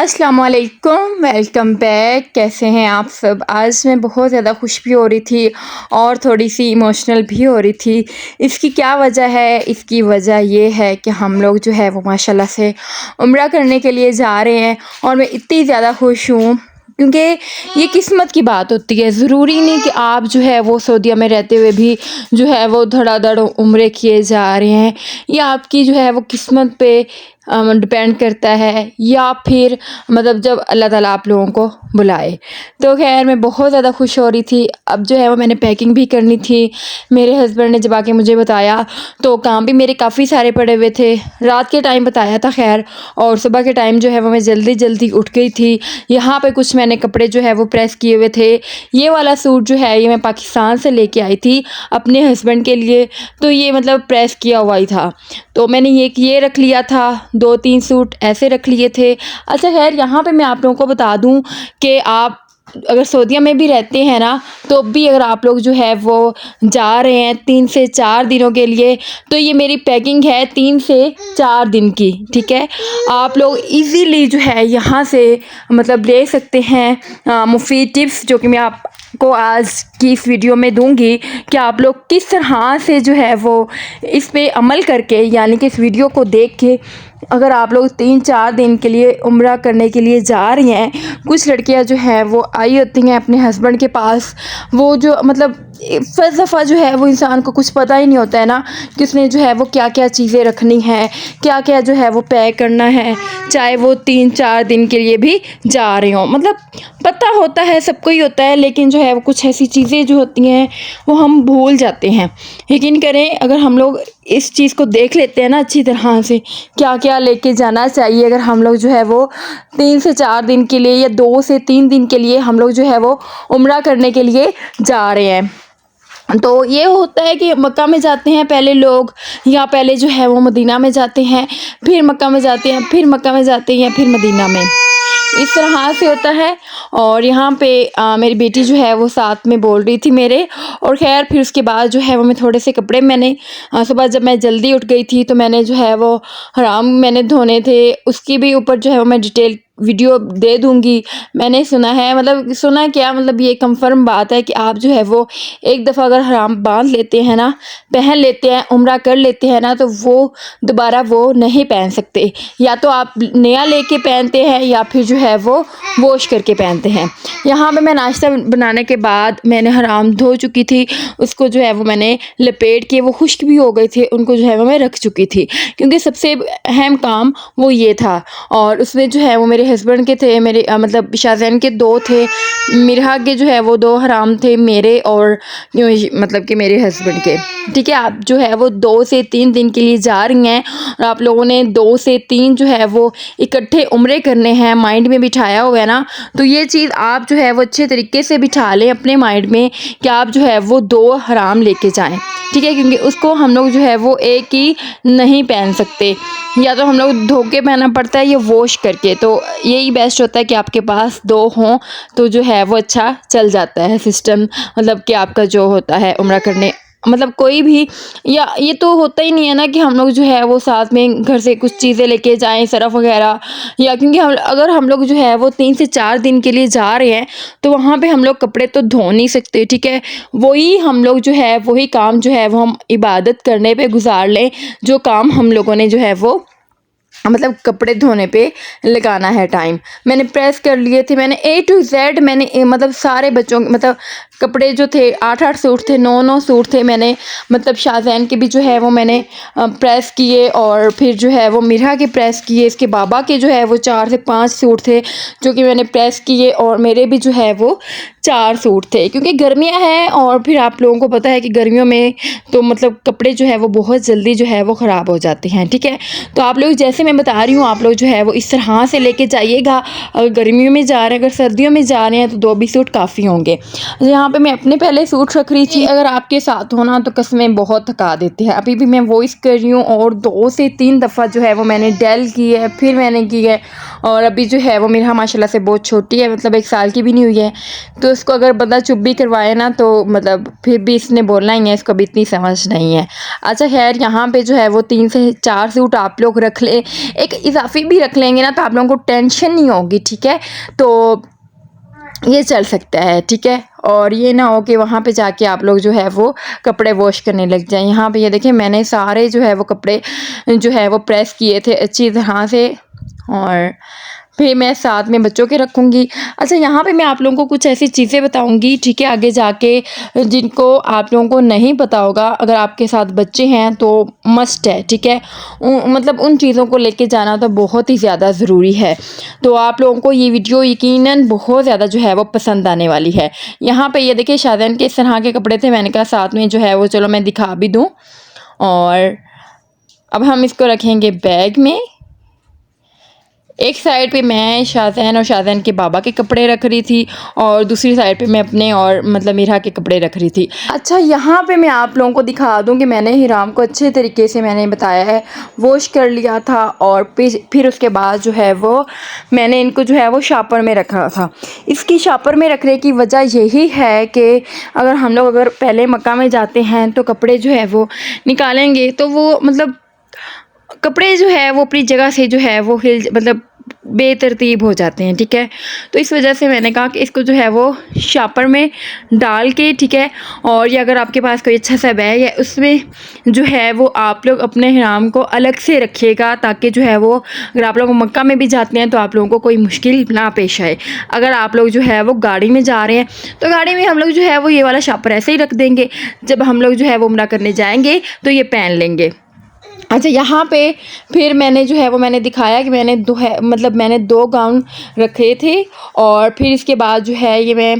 अस्सलामुअलैकुम, welcome back. कैसे हैं आप सब। आज मैं बहुत ज़्यादा खुश भी हो रही थी और थोड़ी सी इमोशनल भी हो रही थी। इसकी क्या वजह है? इसकी वजह ये है कि हम लोग जो है वो माशाल्लाह से उम्रा करने के लिए जा रहे हैं और मैं इतनी ज़्यादा खुश हूँ क्योंकि ये किस्मत की बात होती है। ज़रूरी नहीं कि आप जो है वो सऊदीया में रहते हुए भी जो है वो धड़ाधड़ उम्रे किए जा रहे हैं। ये आपकी जो है वो किस्मत पे डिपेंड करता है या फिर मतलब जब अल्लाह ताला आप लोगों को बुलाए। तो खैर मैं बहुत ज़्यादा खुश हो रही थी। अब जो है वो मैंने पैकिंग भी करनी थी। मेरे हस्बैंड ने जब आके मुझे बताया तो काम भी मेरे काफ़ी सारे पड़े हुए थे। रात के टाइम बताया था खैर, और सुबह के टाइम जो है वो मैं जल्दी जल्दी उठ गई थी। यहाँ पे कुछ मैंने कपड़े जो है वो प्रेस किए हुए थे। ये वाला सूट जो है ये मैं पाकिस्तान से लेके आई थी अपने हस्बैंड के लिए, तो ये मतलब प्रेस किया हुआ ही था। तो मैंने ये रख लिया था, 2-3 सूट ऐसे रख लिए थे। अच्छा खैर, यहाँ पे मैं आप लोगों को बता दूँ कि आप अगर सऊदीया में भी रहते हैं ना, तो भी अगर आप लोग जो है वो जा रहे हैं 3 से 4 दिनों के लिए, तो ये मेरी पैकिंग है 3 से 4 दिन की। ठीक है, आप लोग इजीली जो है यहाँ से मतलब ले सकते हैं मुफीद टिप्स, जो कि मैं आपको आज की इस वीडियो में दूंगी कि आप लोग किस तरह से जो है वो इस पे अमल करके, यानी कि इस वीडियो को देख के अगर आप लोग 3-4 दिन के लिए उम्रा करने के लिए जा रही हैं। कुछ लड़कियां जो हैं वो आई होती हैं अपने हस्बैंड के पास, वो जो मतलब फ़र्ज़ दफ़ा जो है वो इंसान को कुछ पता ही नहीं होता है ना कि उसने जो है वो क्या क्या चीज़ें रखनी है, क्या क्या जो है वो पैक करना है, चाहे वो 3-4 दिन के लिए भी जा रहे हों। मतलब पता होता है, सबको ही होता है, लेकिन जो है वो कुछ ऐसी चीज़ें जो होती हैं वो हम भूल जाते हैं। यकीन करें, अगर हम लोग इस चीज़ को देख लेते हैं ना अच्छी तरह से, क्या क्या लेके जाना चाहिए अगर हम लोग जो है वो 3 से 4 दिन के लिए या 2 से 3 दिन के लिए हम लोग जो है वो उम्रा करने के लिए जा रहे हैं। तो ये होता है कि मक्का में जाते हैं पहले लोग, या पहले जो है वो मदीना में जाते हैं, फिर मक्का में जाते हैं, फिर मक्का में जाते हैं, फिर मदीना में, इस तरह से होता है। और यहाँ पे मेरी बेटी जो है वो साथ में बोल रही थी मेरे, और खैर फिर उसके बाद जो है वो मैं थोड़े से कपड़े मैंने सुबह जब मैं जल्दी उठ गई थी तो मैंने जो है वो हराम मैंने धोने थे, उसकी भी ऊपर जो है वो मैं डिटेल वीडियो दे दूँगी। मैंने सुना है, मतलब सुना क्या, मतलब ये कंफर्म बात है कि आप जो है वो एक दफ़ा अगर हराम बांध लेते हैं ना, पहन लेते हैं, उम्रा कर लेते हैं ना, तो वो दोबारा वो नहीं पहन सकते। या तो आप नया लेके पहनते हैं या फिर जो है वो वॉश करके पहनते हैं। यहाँ पे मैं नाश्ता बनाने के बाद मैंने हराम धो चुकी थी, उसको जो है वो मैंने लपेट के, वो खुश्क भी हो गए थे, उनको जो है वो मैं रख चुकी थी, क्योंकि सबसे अहम काम वो ये था। और उसमें जो है वो मेरे हस्बैंड के थे, मेरे मतलब शाहज़ैन के 2 थे, मिरहा के जो है वो 2 हराम थे मेरे, और मतलब कि मेरे हस्बैंड के। ठीक है, आप जो है वो 2 से 3 दिन के लिए जा रही हैं और आप लोगों ने 2 से 3 जो है वो इकट्ठे उम्रे करने हैं, माइंड में बिठाया हुआ है ना, तो ये चीज़ आप जो है वो अच्छे तरीके से बिठा लें अपने माइंड में कि आप जो है वो 2 हराम लेके जाएं। ठीक है, क्योंकि उसको हम लोग जो है वो एक ही नहीं पहन सकते, या तो हम लोग धो के पहनना पड़ता है या वॉश करके। तो यही बेस्ट होता है कि आपके पास 2 हों, तो जो है वो अच्छा चल जाता है सिस्टम, मतलब कि आपका जो होता है उम्रा करने, मतलब कोई भी, या ये तो होता ही नहीं है ना कि हम लोग जो है वो साथ में घर से कुछ चीज़ें लेके जाएं, सरफ़ वगैरह, या क्योंकि अगर हम लोग जो है वो 3 से 4 दिन के लिए जा रहे हैं तो वहाँ पे हम लोग कपड़े तो धो नहीं सकते। ठीक है, वही हम लोग जो है वही काम जो है वो हम इबादत करने पे गुजार लें, जो काम हम लोगों ने जो है वो मतलब कपड़े धोने पे लगाना है टाइम। मैंने प्रेस कर लिए थे, मैंने A to Z मैंने मतलब सारे बच्चों मतलब कपड़े जो थे 8-8 सूट थे, 9-9 सूट थे, मैंने मतलब शाहज़ैन के भी जो है वो मैंने प्रेस किए, और फिर जो है वो मिरहा के प्रेस किए, इसके बाबा के जो है वो 4 से 5 सूट थे जो कि मैंने प्रेस किए, और मेरे भी जो है वो 4 सूट थे, क्योंकि गर्मियाँ हैं और फिर आप लोगों को पता है कि गर्मियों में तो मतलब कपड़े जो है वो बहुत जल्दी जो है वो ख़राब हो जाते हैं। ठीक है, तो आप लोग जैसे मैं बता रही हूँ, आप लोग जो है वो इस तरह से लेके जाइएगा। अगर गर्मियों में जा रहे हैं, अगर सर्दियों में जा रहे हैं तो 2 भी सूट काफ़ी होंगे। यहाँ पे मैं अपने पहले सूट रख रही थी। अगर आपके साथ होना तो कसमें बहुत थका देते हैं। अभी भी मैं वॉइस कर रही हूँ और 2 से 3 दफ़ा जो है वो मैंने डेल की है, फिर मैंने की है। और अभी जो है वो मेरा माशाल्लाह से बहुत छोटी है, मतलब 1 साल की भी नहीं हुई है। तो इसको अगर बंदा चुप भी करवाए ना तो मतलब फिर भी इसने बोलना ही है, इसको अभी इतनी समझ नहीं है। अच्छा खैर, यहाँ पे जो है वो 3 से 4 सूट आप लोग रख लें, एक इजाफी भी रख लेंगे ना तो आप लोगों को टेंशन नहीं होगी, ठीक है। तो ये चल सकता है, ठीक है। और ये ना हो कि वहाँ पे जाके आप लोग जो है वो कपड़े वॉश करने लग जाएं। यहाँ पे ये देखिए मैंने सारे जो है वो कपड़े जो है वो प्रेस किए थे अच्छी तरह से, और फिर मैं साथ में बच्चों के रखूँगी। अच्छा, यहाँ पे मैं आप लोगों को कुछ ऐसी चीज़ें बताऊँगी, ठीक है, आगे जाके, जिनको आप लोगों को नहीं पता होगा। अगर आपके साथ बच्चे हैं तो मस्ट है, ठीक है। मतलब उन चीज़ों को लेके जाना तो बहुत ही ज़्यादा ज़रूरी है। तो आप लोगों को ये वीडियो यकीनन बहुत ज़्यादा जो है वो पसंद आने वाली है। यहाँ पे ये देखिए शाज़ैन के इस तरह के कपड़े थे, मैंने कहा साथ में जो है वो चलो मैं दिखा भी दूँ। और अब हम इसको रखेंगे बैग में। एक साइड पे मैं शाज़ैन और शाज़ैन के बाबा के कपड़े रख रही थी और दूसरी साइड पे मैं अपने और मतलब मीरा के कपड़े रख रही थी। अच्छा, यहाँ पे मैं आप लोगों को दिखा दूँ कि मैंने हिराम को अच्छे तरीके से मैंने बताया है वॉश कर लिया था, और फिर उसके बाद जो है वो मैंने इनको जो है वो शापर में रखा था। इसकी शापर में रखने की वजह यही है कि अगर पहले मक्का में जाते हैं तो कपड़े जो है वो निकालेंगे तो वो मतलब कपड़े जो है वो अपनी जगह से जो है वो मतलब बेतरतीब हो जाते हैं, ठीक है। तो इस वजह से मैंने कहा कि इसको जो है वो शापर में डाल के, ठीक है। और ये अगर आपके पास कोई अच्छा सा बैग है उसमें जो है वो आप लोग अपने हिराम को अलग से रखिएगा, ताकि जो है वो अगर आप लोग मक्का में भी जाते हैं तो आप लोगों को कोई मुश्किल ना पेश आए। अगर आप लोग जो है वो गाड़ी में जा रहे हैं तो गाड़ी में हम लोग जो है वो ये वाला शापर ऐसे ही रख देंगे, जब हम लोग जो है वो उम्रा करने जाएंगे तो ये पहन लेंगे। अच्छा, यहाँ पे फिर मैंने जो है वो मैंने दिखाया कि मैंने 2 गाउन रखे थे, और फिर इसके बाद जो है ये मैं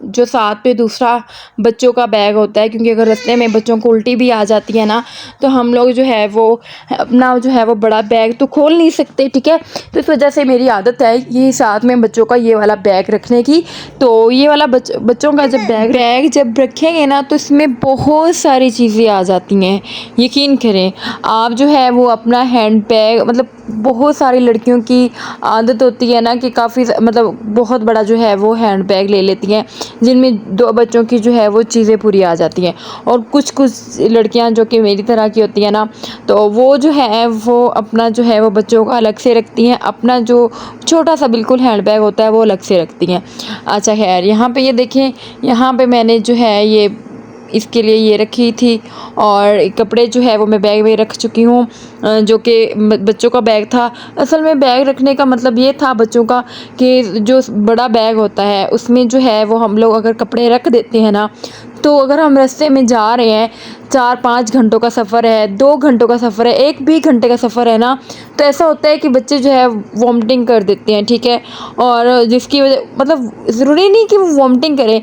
जो साथ पे दूसरा बच्चों का बैग होता है, क्योंकि अगर रास्ते में बच्चों को उल्टी भी आ जाती है ना तो हम लोग जो है वो अपना जो है वो बड़ा बैग तो खोल नहीं सकते, ठीक है। तो इस वजह से मेरी आदत है ये साथ में बच्चों का ये वाला बैग रखने की। तो ये वाला बच्चों का जब बैग जब रखेंगे ना तो इसमें बहुत सारी चीज़ें आ जाती हैं। यकीन करें आप जो है वो अपना हैंड बैग, मतलब बहुत सारी लड़कियों की आदत होती है ना कि काफ़ी मतलब बहुत बड़ा जो है वो हैंड बैग ले लेती हैं, जिनमें 2 बच्चों की जो है वो चीज़ें पूरी आ जाती हैं। और कुछ लड़कियां जो कि मेरी तरह की होती हैं ना, तो वो जो है वो अपना जो है वो बच्चों का अलग से रखती हैं, अपना जो छोटा सा बिल्कुल हैंड बैग होता है वो अलग से रखती हैं। अच्छा खैर, यहाँ पे ये देखें, यहाँ पे मैंने जो है ये इसके लिए ये रखी थी, और कपड़े जो है वो मैं बैग में रख चुकी हूँ, जो कि बच्चों का बैग था। असल में बैग रखने का मतलब ये था बच्चों का कि जो बड़ा बैग होता है उसमें जो है वो हम लोग अगर कपड़े रख देते हैं ना, तो अगर हम रास्ते में जा रहे हैं, 4-5 घंटों का सफ़र है, 2 घंटों का सफ़र है, 1 भी घंटे का सफ़र है ना, तो ऐसा होता है कि बच्चे जो है वॉमिटिंग कर देते हैं, ठीक है। और जिसकी वजह मतलब ज़रूरी नहीं कि वो वॉमिटिंग करें,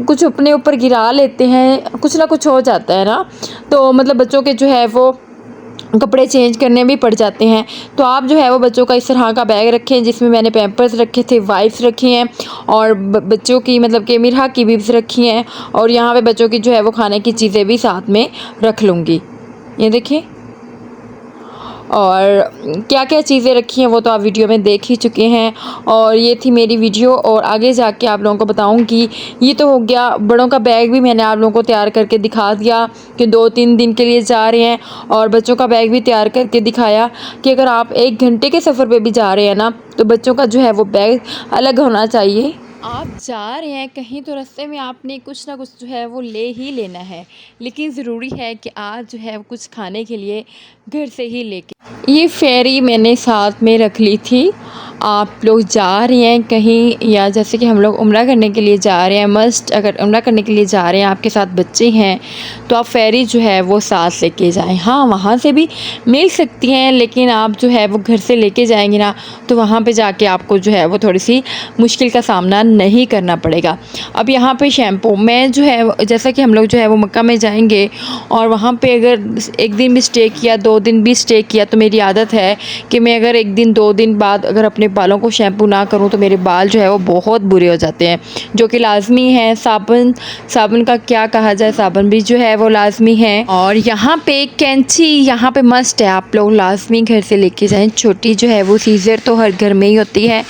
कुछ अपने ऊपर गिरा लेते हैं, कुछ ना कुछ हो जाता है ना, तो मतलब बच्चों के जो है वो कपड़े चेंज करने भी पड़ जाते हैं। तो आप जो है वो बच्चों का इस तरह का बैग रखें, जिसमें मैंने पैम्पर्स रखे थे, वाइप्स रखी हैं, और बच्चों की मतलब कि मिरहा की बिब्स रखी हैं, और यहाँ पे बच्चों की जो है वो खाने की चीज़ें भी साथ में रख लूँगी। ये देखिए, और क्या क्या चीज़ें रखी हैं वो तो आप वीडियो में देख ही चुके हैं। और ये थी मेरी वीडियो, और आगे जाके आप लोगों को बताऊंगी। ये तो हो गया, बड़ों का बैग भी मैंने आप लोगों को तैयार करके दिखा दिया कि 2-3 दिन के लिए जा रहे हैं, और बच्चों का बैग भी तैयार करके दिखाया कि अगर आप 1 घंटे के सफ़र पर भी जा रहे हैं ना तो बच्चों का जो है वो बैग अलग होना चाहिए। आप जा रहे हैं कहीं तो रास्ते में आपने कुछ ना कुछ जो है वो ले ही लेना है, लेकिन ज़रूरी है कि आज जो है कुछ खाने के लिए घर से ही लेके। ये फेरी मैंने साथ में रख ली थी। आप लोग जा रहे हैं कहीं, या जैसे कि हम लोग उम्रा करने के लिए जा रहे हैं, मस्ट अगर उम्रा करने के लिए जा रहे हैं, आपके साथ बच्चे हैं, तो आप फेरी जो है वो साथ लेके जाएं। हाँ, वहाँ से भी मिल सकती हैं, लेकिन आप जो है वो घर से लेके जाएंगे ना तो वहाँ पे जाके आपको जो है वो थोड़ी सी मुश्किल का सामना नहीं करना पड़ेगा। अब यहाँ पे शैम्पू मैं जो है, जैसा कि हम लोग जो है वो मक्का में जाएंगे और वहाँ पे अगर 1 दिन भी स्टे किया, 2 दिन भी स्टे किया, तो मेरी आदत है कि मैं अगर 1 दिन 2 दिन बाद अगर अपने बालों को शैम्पू ना करूँ तो मेरे बाल जो है वो बहुत बुरे हो जाते हैं, जो कि लाजमी है। साबुन का क्या कहा जाए, साबुन भी जो है वो लाजमी है। और यहाँ पे कैंची यहाँ पे मस्ट है, आप लोग लाजमी घर से लेके जाएं। छोटी जो है वो सीज़र तो हर घर में ही होती है,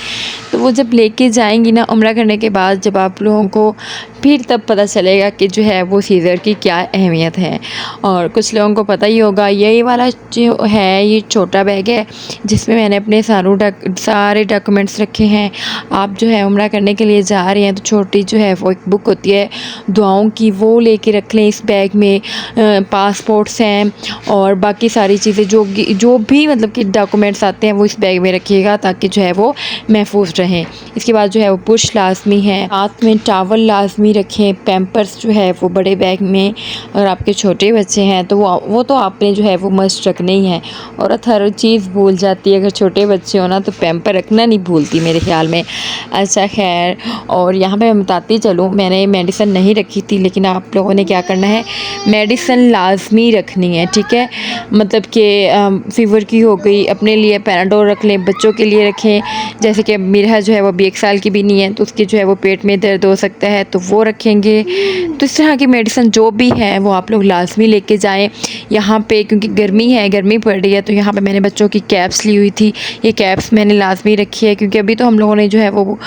तो वो जब लेके जाएंगी ना उम्रा करने के बाद, जब आप लोगों को फिर तब पता चलेगा कि जो है वो सीज़र की क्या अहमियत है। और कुछ लोगों को पता ही होगा, यही वाला जो है ये छोटा बैग है जिसमें मैंने अपने सारे डॉक्यूमेंट्स रखे हैं। आप जो है उम्रा करने के लिए जा रहे हैं तो छोटी जो है वो एक बुक होती है दुआओं की, वो लेके रख लें इस बैग में। पासपोर्ट्स हैं और बाकी सारी चीज़ें जो भी मतलब कि डॉक्यूमेंट्स आते हैं वो इस बैग में रखिएगा, ताकि जो है वो महफूज रहें। इसके बाद जो है वो पुश लाजमी है, हाथ में टावल लाजमी रखें। पैम्पर्स जो है वो बड़े बैग में, अगर आपके छोटे बच्चे हैं तो वो तो आपने जो है वो मस्ट रखने ही है। औरत हर चीज़ भूल जाती है, अगर छोटे बच्चे हो ना तो पैम्पर रखना नहीं भूलती मेरे ख्याल में। अच्छा खैर, और यहाँ पे मैं बताती चलूँ, मैंने मेडिसिन नहीं रखी थी, लेकिन आप लोगों ने क्या करना है, मेडिसिन लाजमी रखनी है, ठीक है। मतलब कि फ़ीवर की हो गई, अपने लिए पैराडोल रख लें, बच्चों के लिए रखें। जैसे कि मेरा जो है वो अभी 1 साल की भी नहीं है, तो उसके जो है वो पेट में दर्द हो सकता है तो वो रखेंगे। तो इस तरह की मेडिसिन जो भी है वो आप लोग लाजमी लेके जाएं। यहाँ पे क्योंकि गर्मी पड़ रही है, तो यहाँ पे मैंने बच्चों की कैप्स ली हुई थी। ये कैप्स मैंने लाजमी रखी है, क्योंकि अभी तो हम लोगों ने जो है वो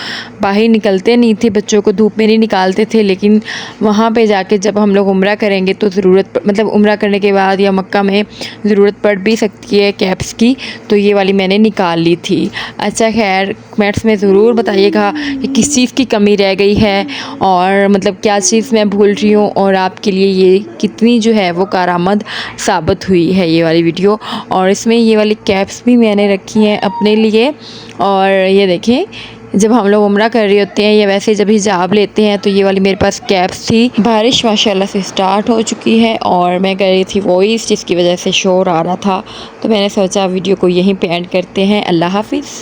बाहर निकलते नहीं थे, बच्चों को धूप में नहीं निकालते थे, लेकिन वहाँ पे जाके जब हम लोग उम्रा करेंगे तो मतलब उम्रा करने के बाद या मक्का में ज़रूरत पड़ भी सकती है कैप्स की, तो ये वाली मैंने निकाल ली थी। अच्छा खैर, कमेंट्स में ज़रूर बताइएगा कि किस चीज़ की कमी रह गई है, और मतलब क्या चीज़ मैं भूल रही हूँ, और आपके लिए ये कितनी जो है वो कारआमद साबित हुई है ये वाली वीडियो। और इसमें ये वाली कैप्स भी मैंने रखी हैं अपने लिए। और ये देखें, जब हम लोग उम्रा कर रहे होते हैं या वैसे जब हिजाब लेते हैं तो ये वाली मेरे पास कैप्स थी। बारिश माशाल्लाह से स्टार्ट हो चुकी है और मैं कर रही थी वॉइस, जिसकी वजह से शोर आ रहा था, तो मैंने सोचा वीडियो को यहीं पे एंड करते हैं। अल्लाह हाफिज़।